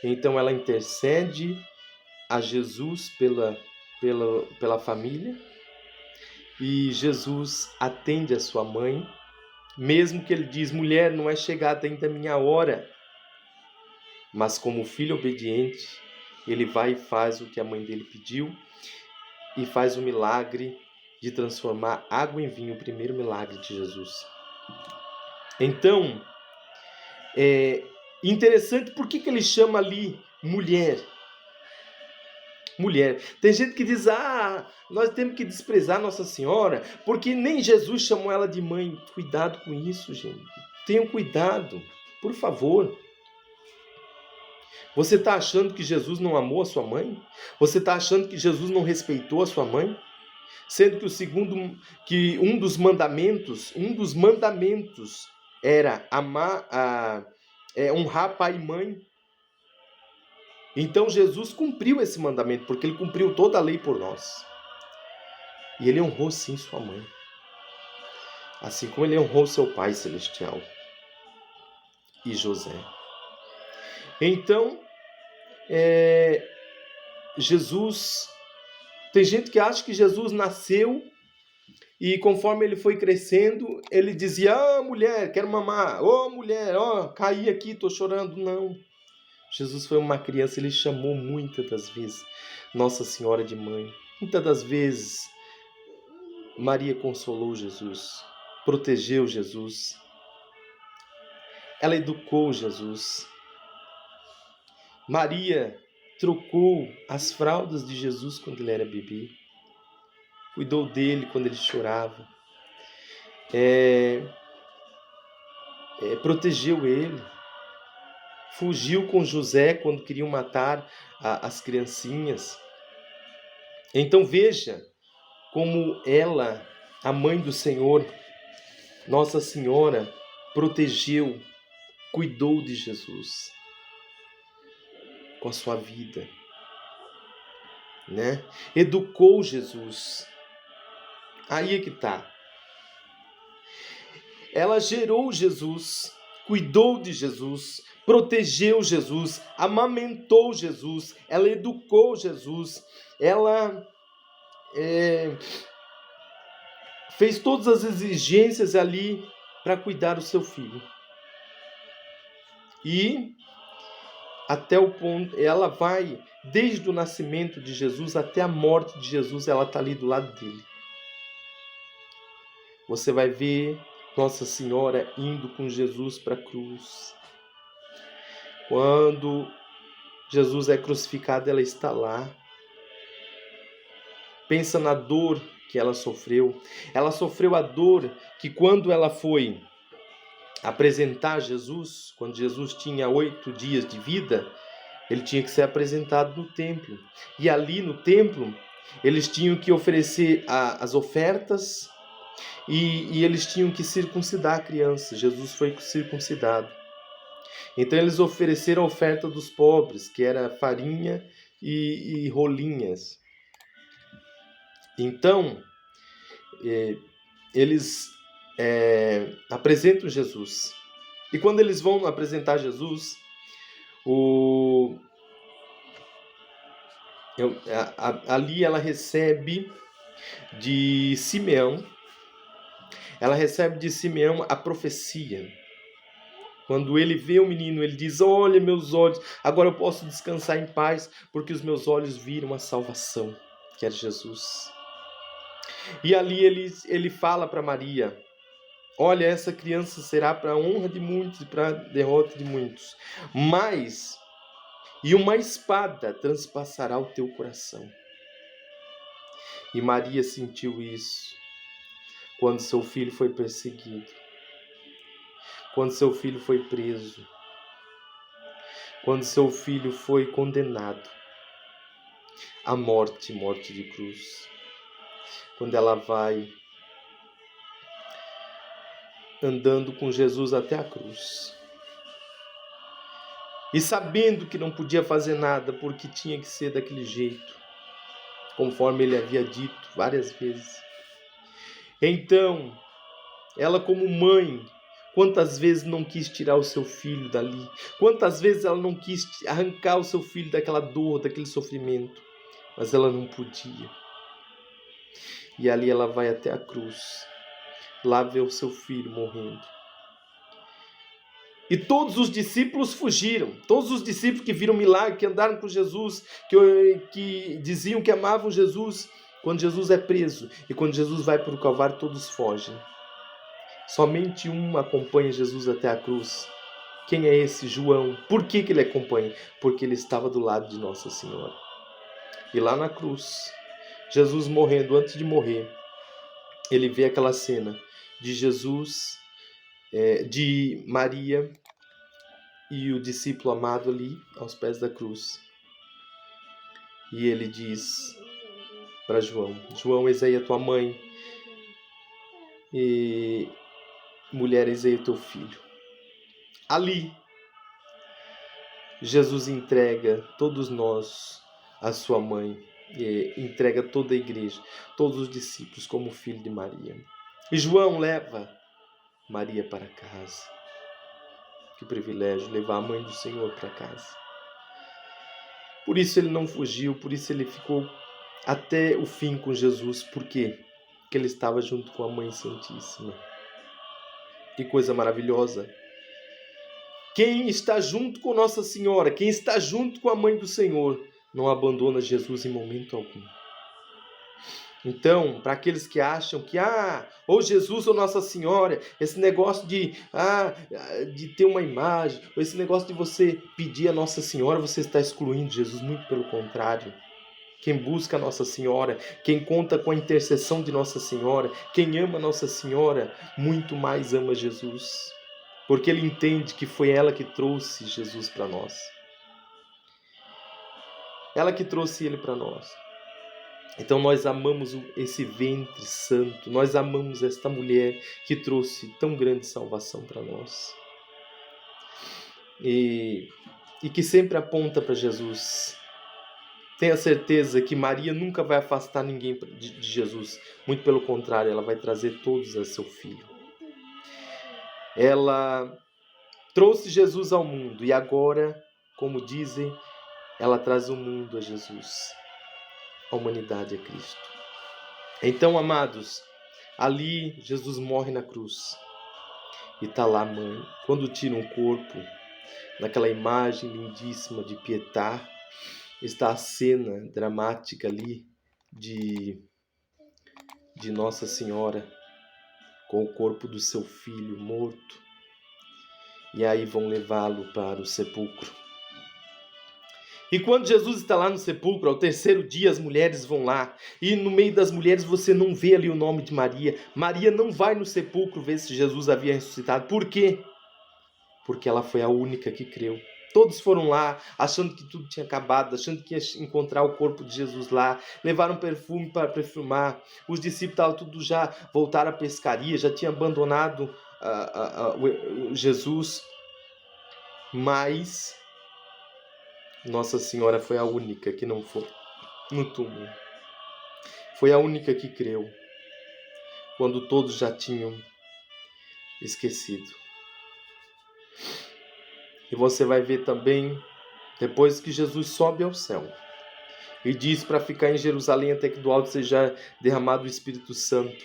Então ela intercede a Jesus pela família, e Jesus atende a sua mãe, mesmo que ele diz, mulher, não é chegada ainda a minha hora. Mas como filho obediente, ele vai e faz o que a mãe dele pediu, e faz o milagre de transformar água em vinho, o primeiro milagre de Jesus. Então, interessante, por que ele chama ali mulher? Mulher. Tem gente que diz, nós temos que desprezar Nossa Senhora, porque nem Jesus chamou ela de mãe. Cuidado com isso, gente. Tenham cuidado, por favor. Você está achando que Jesus não amou a sua mãe? Você está achando que Jesus não respeitou a sua mãe? Sendo que um dos mandamentos era honrar pai e mãe. Então Jesus cumpriu esse mandamento, porque ele cumpriu toda a lei por nós. E ele honrou sim sua mãe, assim como ele honrou seu pai celestial e José. Então, Jesus, tem gente que acha que Jesus nasceu e conforme ele foi crescendo, ele dizia, mulher, quero mamar, mulher, caí aqui, estou chorando. Não, Jesus foi uma criança, ele chamou muitas das vezes Nossa Senhora de mãe. Muitas das vezes Maria consolou Jesus, protegeu Jesus, ela educou Jesus. Maria trocou as fraldas de Jesus quando ele era bebê, cuidou dele quando ele chorava, protegeu ele, fugiu com José quando queriam matar as criancinhas. Então veja como ela, a mãe do Senhor, Nossa Senhora, protegeu, cuidou de Jesus com a sua vida, né? Educou Jesus. Aí é que está. Ela gerou Jesus, cuidou de Jesus, protegeu Jesus, amamentou Jesus, ela educou Jesus, ela fez todas as exigências ali para cuidar do seu filho. E até o ponto, ela vai, desde o nascimento de Jesus até a morte de Jesus, ela está ali do lado dele. Você vai ver Nossa Senhora indo com Jesus para a cruz. Quando Jesus é crucificado, ela está lá. Pensa na dor que ela sofreu. Ela sofreu a dor que quando ela foi apresentar Jesus, quando Jesus tinha 8 dias de vida, ele tinha que ser apresentado no templo. E ali no templo, eles tinham que oferecer as ofertas e eles tinham que circuncidar a criança. Jesus foi circuncidado. Então eles ofereceram a oferta dos pobres, que era farinha e rolinhas. Então, eles apresentam Jesus. E quando eles vão apresentar Jesus, ali ela recebe de Simeão, a profecia. Quando ele vê o menino, ele diz: olha meus olhos, agora eu posso descansar em paz, porque os meus olhos viram a salvação, que é Jesus. E ali ele fala para Maria: olha, essa criança será para a honra de muitos e para a derrota de muitos. E uma espada transpassará o teu coração. E Maria sentiu isso quando seu filho foi perseguido, quando seu filho foi preso, quando seu filho foi condenado à morte de cruz. Quando ela vai andando com Jesus até a cruz. E sabendo que não podia fazer nada, porque tinha que ser daquele jeito, conforme ele havia dito várias vezes. Então, ela como mãe, quantas vezes não quis tirar o seu filho dali? Quantas vezes ela não quis arrancar o seu filho daquela dor, daquele sofrimento? Mas ela não podia. E ali ela vai até a cruz. Lá vê o seu filho morrendo. E todos os discípulos fugiram. Todos os discípulos que viram milagre, que andaram com Jesus, que diziam que amavam Jesus, quando Jesus é preso e quando Jesus vai para o Calvário, todos fogem. Somente um acompanha Jesus até a cruz. Quem é esse? João. Por que ele acompanha? Porque ele estava do lado de Nossa Senhora. E lá na cruz, Jesus morrendo, antes de morrer, ele vê aquela cena de Jesus, de Maria e o discípulo amado ali aos pés da cruz. E ele diz para João: João, eis aí a tua mãe, e mulher, eis aí o teu filho. Ali, Jesus entrega todos nós à sua mãe, e entrega toda a igreja, todos os discípulos como filho de Maria. E João leva Maria para casa. Que privilégio levar a mãe do Senhor para casa. Por isso ele não fugiu, por isso ele ficou até o fim com Jesus. Por quê? Porque ele estava junto com a Mãe Santíssima. Que coisa maravilhosa. Quem está junto com Nossa Senhora, quem está junto com a Mãe do Senhor, não abandona Jesus em momento algum. Então, para aqueles que acham que, ou Jesus ou Nossa Senhora, esse negócio de ter uma imagem, ou esse negócio de você pedir a Nossa Senhora, você está excluindo Jesus, muito pelo contrário. Quem busca a Nossa Senhora, quem conta com a intercessão de Nossa Senhora, quem ama Nossa Senhora, muito mais ama Jesus. Porque ele entende que foi ela que trouxe Jesus para nós. Ela que trouxe ele para nós. Então nós amamos esse ventre santo, nós amamos esta mulher que trouxe tão grande salvação para nós. E que sempre aponta para Jesus. Tenha certeza que Maria nunca vai afastar ninguém de Jesus. Muito pelo contrário, ela vai trazer todos a seu filho. Ela trouxe Jesus ao mundo e agora, como dizem, ela traz o mundo a Jesus. A humanidade a Cristo. Então, amados, ali Jesus morre na cruz. E está lá a mãe. Quando tira um corpo, naquela imagem lindíssima de Pietà, está a cena dramática ali de Nossa Senhora com o corpo do seu filho morto. E aí vão levá-lo para o sepulcro. E quando Jesus está lá no sepulcro, ao terceiro dia as mulheres vão lá. E no meio das mulheres você não vê ali o nome de Maria. Maria não vai no sepulcro ver se Jesus havia ressuscitado. Por quê? Porque ela foi a única que creu. Todos foram lá, achando que tudo tinha acabado, achando que ia encontrar o corpo de Jesus lá. Levaram perfume para perfumar. Os discípulos estavam tudo já, voltaram à pescaria, já tinham abandonado Jesus. Mas Nossa Senhora foi a única que não foi no túmulo. Foi a única que creu, quando todos já tinham esquecido. E você vai ver também, depois que Jesus sobe ao céu e diz para ficar em Jerusalém até que do alto seja derramado o Espírito Santo.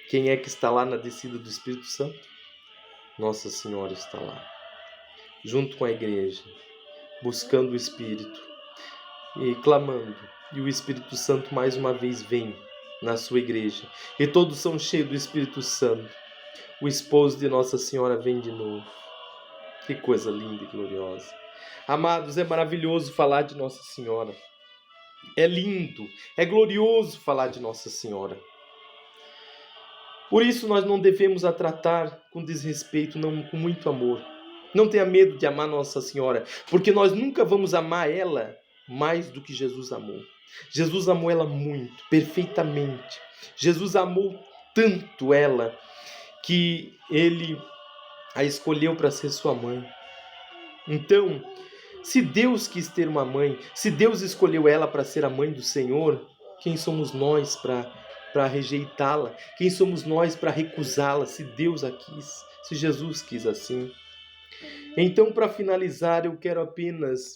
Quem é que está lá na descida do Espírito Santo? Nossa Senhora está lá, junto com a igreja, buscando o Espírito e clamando. E o Espírito Santo mais uma vez vem na sua igreja. E todos são cheios do Espírito Santo. O esposo de Nossa Senhora vem de novo. Que coisa linda e gloriosa. Amados, é maravilhoso falar de Nossa Senhora. É lindo, é glorioso falar de Nossa Senhora. Por isso nós não devemos a tratar com desrespeito, não, com muito amor. Não tenha medo de amar Nossa Senhora, porque nós nunca vamos amar ela mais do que Jesus amou. Jesus amou ela muito, perfeitamente. Jesus amou tanto ela que ele a escolheu para ser sua mãe. Então, se Deus quis ter uma mãe, se Deus escolheu ela para ser a mãe do Senhor, quem somos nós para rejeitá-la? Quem somos nós para recusá-la, se Deus a quis, se Jesus quis assim? Então, para finalizar, eu quero apenas,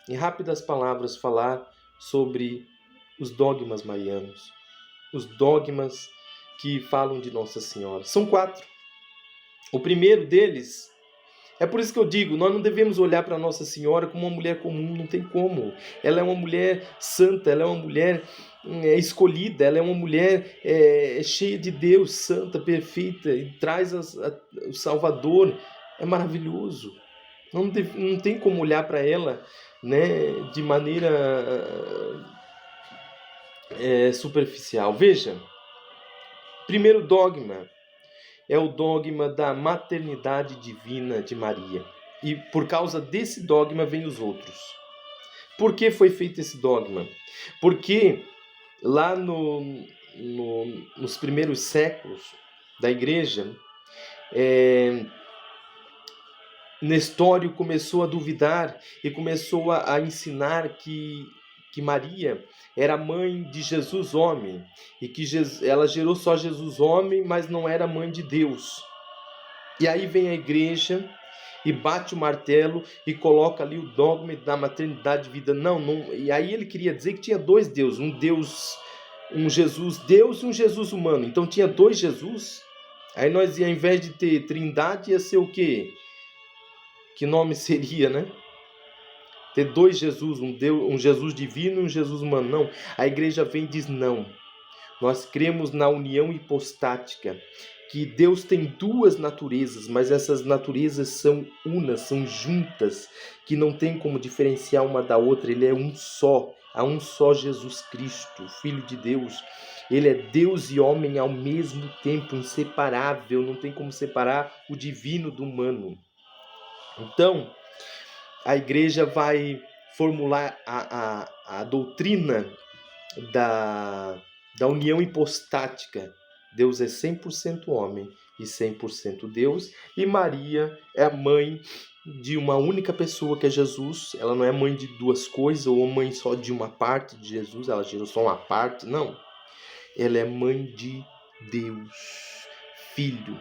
em rápidas palavras, falar sobre os dogmas marianos. Os dogmas que falam de Nossa Senhora. São 4. O primeiro deles, é por isso que eu digo, nós não devemos olhar para Nossa Senhora como uma mulher comum, não tem como. Ela é uma mulher santa, ela é uma mulher escolhida, ela é uma mulher cheia de Deus, santa, perfeita, e traz o Salvador. É maravilhoso. Não tem como olhar para ela, né, de maneira superficial. Veja, primeiro dogma é o dogma da maternidade divina de Maria. E por causa desse dogma vem os outros. Por que foi feito esse dogma? Porque lá nos primeiros séculos da igreja, Nestório começou a duvidar e começou a ensinar que Maria era mãe de Jesus homem, e que ela gerou só Jesus homem, mas não era mãe de Deus. E aí vem a igreja e bate o martelo e coloca ali o dogma da maternidade divina. Não, e aí ele queria dizer que tinha 2 deuses, um Jesus Deus e um Jesus humano. Então tinha 2 Jesus. Aí nós, ao invés de ter trindade, ia ser o quê? Que nome seria, né? Ter 2 Jesus, um Jesus divino e um Jesus humano. Não, a igreja vem e diz não. Nós cremos na união hipostática, que Deus tem 2 naturezas, mas essas naturezas são unas, são juntas, que não tem como diferenciar uma da outra. Ele é um só, há um só Jesus Cristo, Filho de Deus. Ele é Deus e homem ao mesmo tempo, inseparável, não tem como separar o divino do humano. Então, a igreja vai formular a doutrina da união hipostática. Deus é 100% homem e 100% Deus. E Maria é a mãe de uma única pessoa, que é Jesus. Ela não é mãe de 2 coisas, ou mãe só de uma parte de Jesus. Ela gerou só uma parte, não. Ela é mãe de Deus, Filho.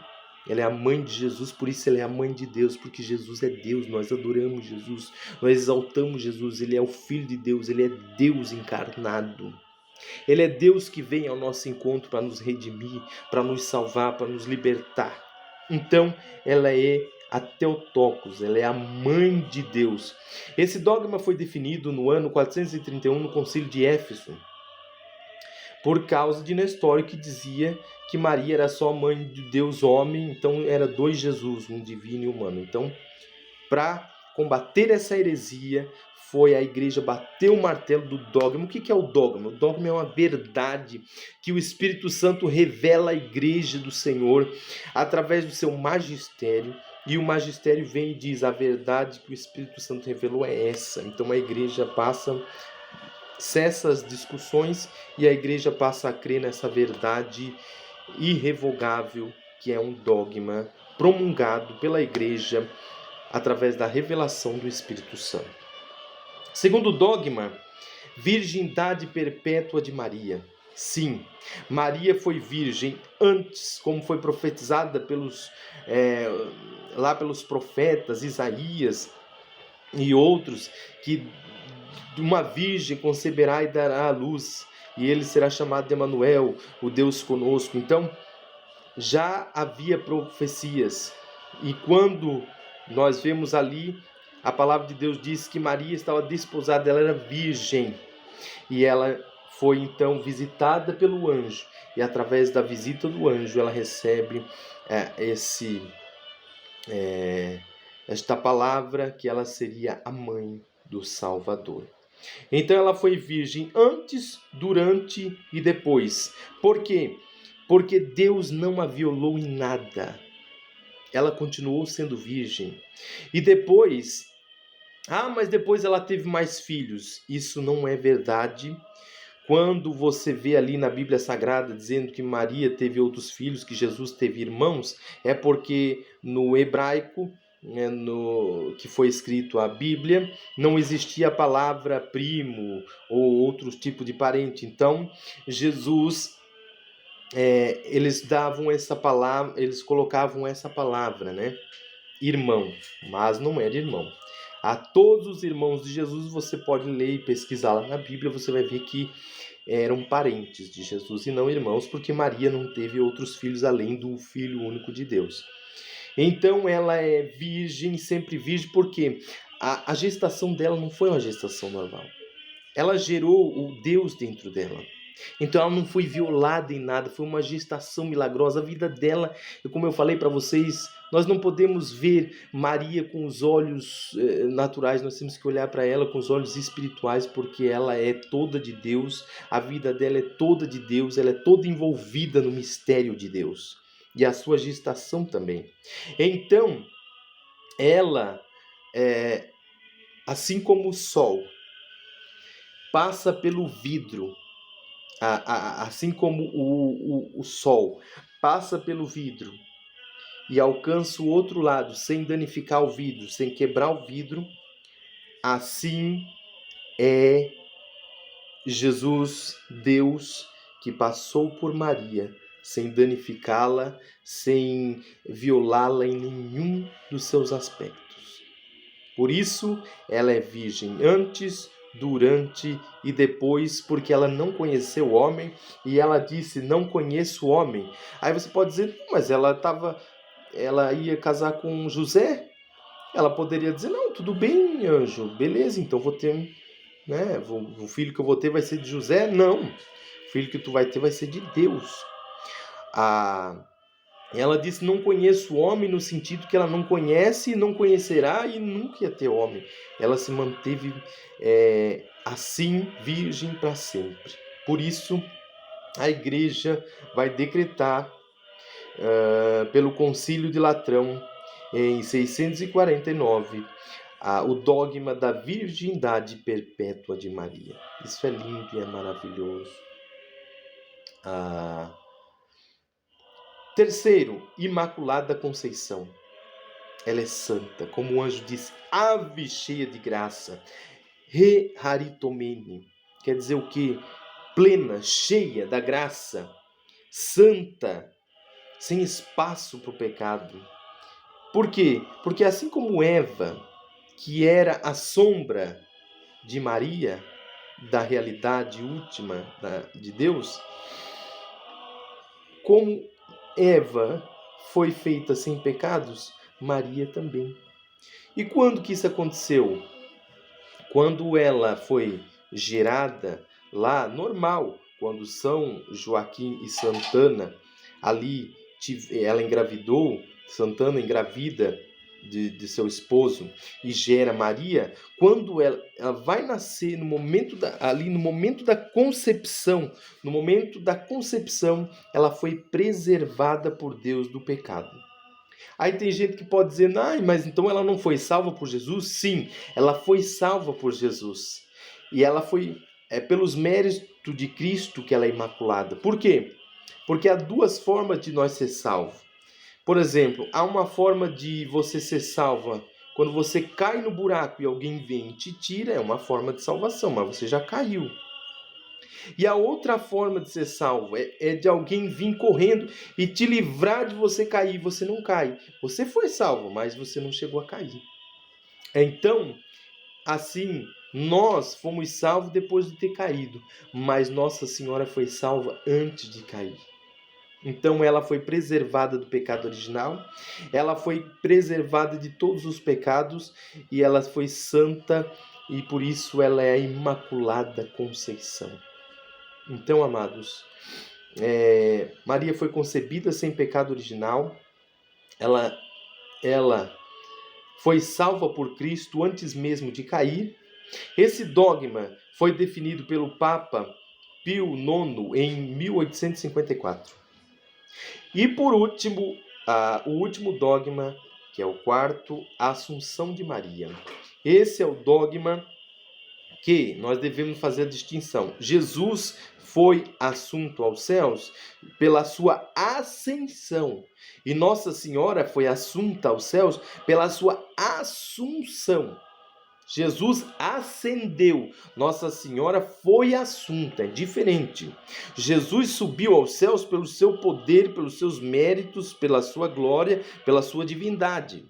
Ela é a mãe de Jesus, por isso ela é a mãe de Deus, porque Jesus é Deus, nós adoramos Jesus, nós exaltamos Jesus, ele é o Filho de Deus, ele é Deus encarnado. Ele é Deus que vem ao nosso encontro para nos redimir, para nos salvar, para nos libertar. Então, ela é a Theotokos, ela é a mãe de Deus. Esse dogma foi definido no ano 431 no Concílio de Éfeso, por causa de Nestório, que dizia que Maria era só mãe de Deus homem, então era 2 Jesus, um divino e humano. Então, para combater essa heresia, foi a igreja bater o martelo do dogma. O que é o dogma? O dogma é uma verdade que o Espírito Santo revela à igreja do Senhor através do seu magistério E o magistério vem e diz: a verdade que o Espírito Santo revelou é essa. Então a igreja cessa as discussões e a igreja passa a crer nessa verdade irrevogável, que é um dogma promulgado pela igreja através da revelação do Espírito Santo. Segundo dogma, virgindade perpétua de Maria. Sim, Maria foi virgem antes, como foi profetizada lá pelos profetas Isaías e outros, que uma virgem conceberá e dará à luz, e ele será chamado de Emanuel, o Deus conosco. Então, já havia profecias, e quando nós vemos ali, a palavra de Deus diz que Maria estava desposada, ela era virgem, e ela foi então visitada pelo anjo, e através da visita do anjo ela recebe esta palavra, que ela seria a mãe do Salvador. Então ela foi virgem antes, durante e depois. Por quê? Porque Deus não a violou em nada. Ela continuou sendo virgem. E depois, mas depois ela teve mais filhos. Isso não é verdade. Quando você vê ali na Bíblia Sagrada dizendo que Maria teve outros filhos, que Jesus teve irmãos, é porque no hebraico, que foi escrito a Bíblia, não existia a palavra primo ou outro tipo de parente. Então, Jesus, eles davam essa palavra, eles colocavam essa palavra, irmão, mas não era irmão. A todos os irmãos de Jesus, você pode ler e pesquisar lá na Bíblia, você vai ver que eram parentes de Jesus e não irmãos, porque Maria não teve outros filhos além do Filho único de Deus. Então ela é virgem, sempre virgem, porque a gestação dela não foi uma gestação normal. Ela gerou o Deus dentro dela. Então ela não foi violada em nada, foi uma gestação milagrosa. A vida dela, como eu falei para vocês, nós não podemos ver Maria com os olhos naturais, nós temos que olhar para ela com os olhos espirituais, porque ela é toda de Deus, a vida dela é toda de Deus, ela é toda envolvida no mistério de Deus. E a sua gestação também. Então, ela, assim como o sol passa pelo vidro, assim como o sol passa pelo vidro e alcança o outro lado sem danificar o vidro, sem quebrar o vidro, assim é Jesus, Deus, que passou por Maria sem danificá-la, sem violá-la em nenhum dos seus aspectos. Por isso, ela é virgem antes, durante e depois, porque ela não conheceu o homem, e ela disse: não conheço o homem. Aí você pode dizer: mas ela ia casar com José? Ela poderia dizer: não, tudo bem, anjo, beleza, então vou ter, o filho que eu vou ter vai ser de José? Não, o filho que tu vai ter vai ser de Deus. Ela disse: não conheço o homem, no sentido que ela não conhece, não conhecerá e nunca ia ter homem. Ela se manteve assim, virgem para sempre. Por isso, a igreja vai decretar, pelo Concílio de Latrão, em 649, o dogma da virgindade perpétua de Maria. Isso é lindo e é maravilhoso. Terceiro, Imaculada Conceição. Ela é santa, como o anjo disse: ave cheia de graça, re haritomene. Quer dizer o quê? Plena, cheia da graça, santa, sem espaço para o pecado. Por quê? Porque assim como Eva, que era a sombra de Maria, da realidade última de Deus, como Eva foi feita sem pecados, Maria também. E quando que isso aconteceu? Quando ela foi gerada lá, normal, quando São Joaquim e Santana, ali ela engravidou, Santana engravida de seu esposo e gera Maria, quando ela vai nascer no momento da concepção, ela foi preservada por Deus do pecado. Aí tem gente que pode dizer, não, mas então ela não foi salva por Jesus? Sim, ela foi salva por Jesus. E ela foi, pelos méritos de Cristo que ela é imaculada. Por quê? Porque há duas formas de nós ser salvos. Por exemplo, há uma forma de você ser salva quando você cai no buraco e alguém vem e te tira, é uma forma de salvação, mas você já caiu. E a outra forma de ser salvo é de alguém vir correndo e te livrar de você cair. Você não cai. Você foi salvo, mas você não chegou a cair. Então, assim, nós fomos salvos depois de ter caído, mas Nossa Senhora foi salva antes de cair. Então ela foi preservada do pecado original, ela foi preservada de todos os pecados e ela foi santa e por isso ela é a Imaculada Conceição. Então, amados, Maria foi concebida sem pecado original, ela foi salva por Cristo antes mesmo de cair. Esse dogma foi definido pelo Papa Pio IX em 1854. E por último, o último dogma, que é o quarto, a Assunção de Maria. Esse é o dogma que nós devemos fazer a distinção. Jesus foi assunto aos céus pela sua ascensão. E Nossa Senhora foi assunta aos céus pela sua assunção. Jesus ascendeu, Nossa Senhora foi assunta, é diferente. Jesus subiu aos céus pelo seu poder, pelos seus méritos, pela sua glória, pela sua divindade.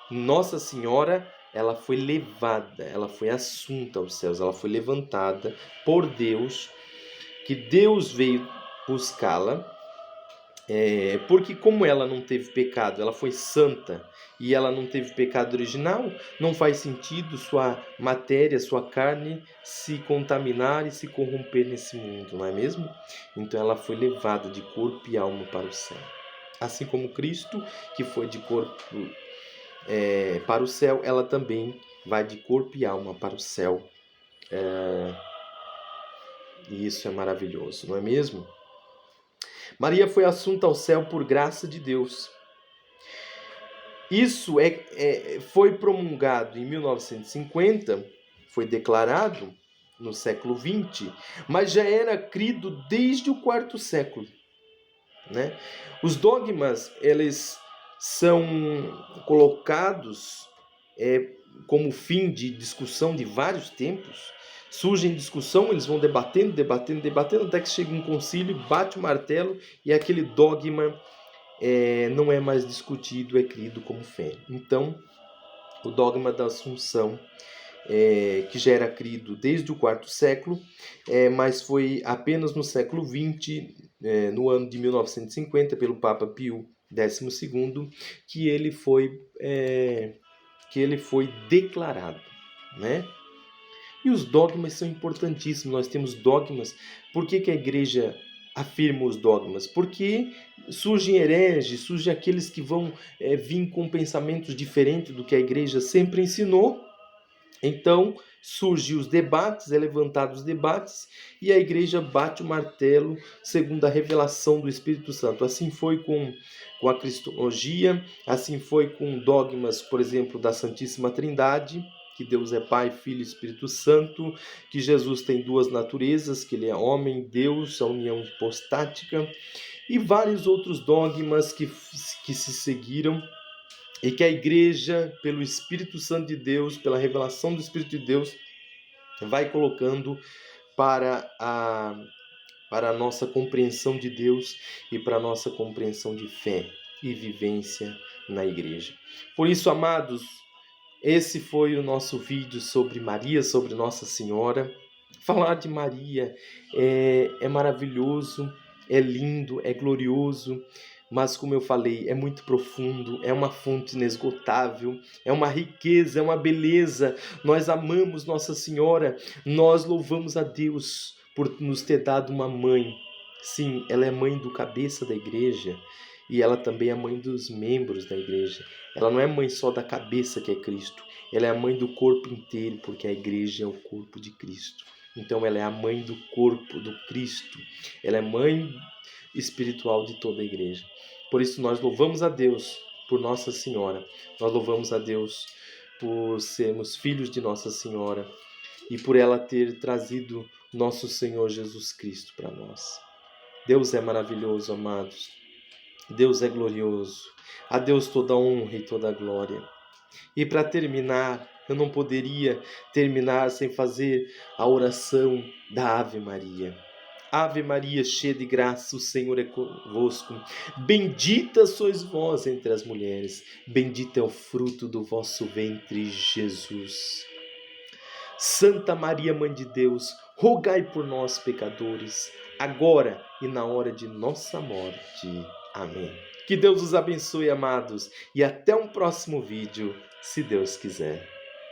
Nossa Senhora, ela foi levada, ela foi assunta aos céus, ela foi levantada por Deus, que Deus veio buscá-la, porque como ela não teve pecado, ela foi santa e ela não teve pecado original, não faz sentido sua matéria, sua carne se contaminar e se corromper nesse mundo, não é mesmo? Então ela foi levada de corpo e alma para o céu. Assim como Cristo, que foi de corpo para o céu, ela também vai de corpo e alma para o céu. E isso é maravilhoso, não é mesmo? Maria foi assunta ao céu por graça de Deus. Isso foi promulgado em 1950, foi declarado no século XX, mas já era crido desde o quarto século, né? Os dogmas, eles são colocados como fim de discussão de vários tempos. Surge em discussão, eles vão debatendo, até que chega um concílio, bate o martelo e aquele dogma não é mais discutido, é crido como fé. Então, o dogma da Assunção, que já era crido desde o quarto século, mas foi apenas no século XX, no ano de 1950, pelo Papa Pio XII, que ele foi declarado, né? E os dogmas são importantíssimos. Nós temos dogmas. Por que a igreja afirma os dogmas? Porque surgem hereges, surgem aqueles que vão vir com pensamentos diferentes do que a igreja sempre ensinou. Então, surgem os debates, levantados os debates, e a igreja bate o martelo segundo a revelação do Espírito Santo. Assim foi com a cristologia, assim foi com dogmas, por exemplo, da Santíssima Trindade, que Deus é Pai, Filho e Espírito Santo, que Jesus tem duas naturezas, que ele é homem, Deus, a união hipostática, e vários outros dogmas que se seguiram, e que a igreja, pelo Espírito Santo de Deus, pela revelação do Espírito de Deus, vai colocando para a nossa compreensão de Deus e para a nossa compreensão de fé e vivência na igreja. Por isso, amados, esse foi o nosso vídeo sobre Maria, sobre Nossa Senhora. Falar de Maria é maravilhoso, é lindo, é glorioso, mas como eu falei, é muito profundo, é uma fonte inesgotável, é uma riqueza, é uma beleza. Nós amamos Nossa Senhora, nós louvamos a Deus por nos ter dado uma mãe. Sim, ela é mãe do cabeça da igreja e ela também é mãe dos membros da igreja. Ela não é mãe só da cabeça, que é Cristo, ela é a mãe do corpo inteiro, porque a igreja é o corpo de Cristo. Então ela é a mãe do corpo do Cristo, ela é mãe espiritual de toda a igreja. Por isso nós louvamos a Deus por Nossa Senhora, nós louvamos a Deus por sermos filhos de Nossa Senhora e por ela ter trazido nosso Senhor Jesus Cristo para nós. Deus é maravilhoso, amados. Deus é glorioso. A Deus toda honra e toda glória. E para terminar, eu não poderia terminar sem fazer a oração da Ave Maria. Ave Maria, cheia de graça, o Senhor é convosco. Bendita sois vós entre as mulheres. Bendito é o fruto do vosso ventre, Jesus. Santa Maria, Mãe de Deus, rogai por nós, pecadores, agora e na hora de nossa morte. Amém. Que Deus os abençoe, amados, e até um próximo vídeo, se Deus quiser.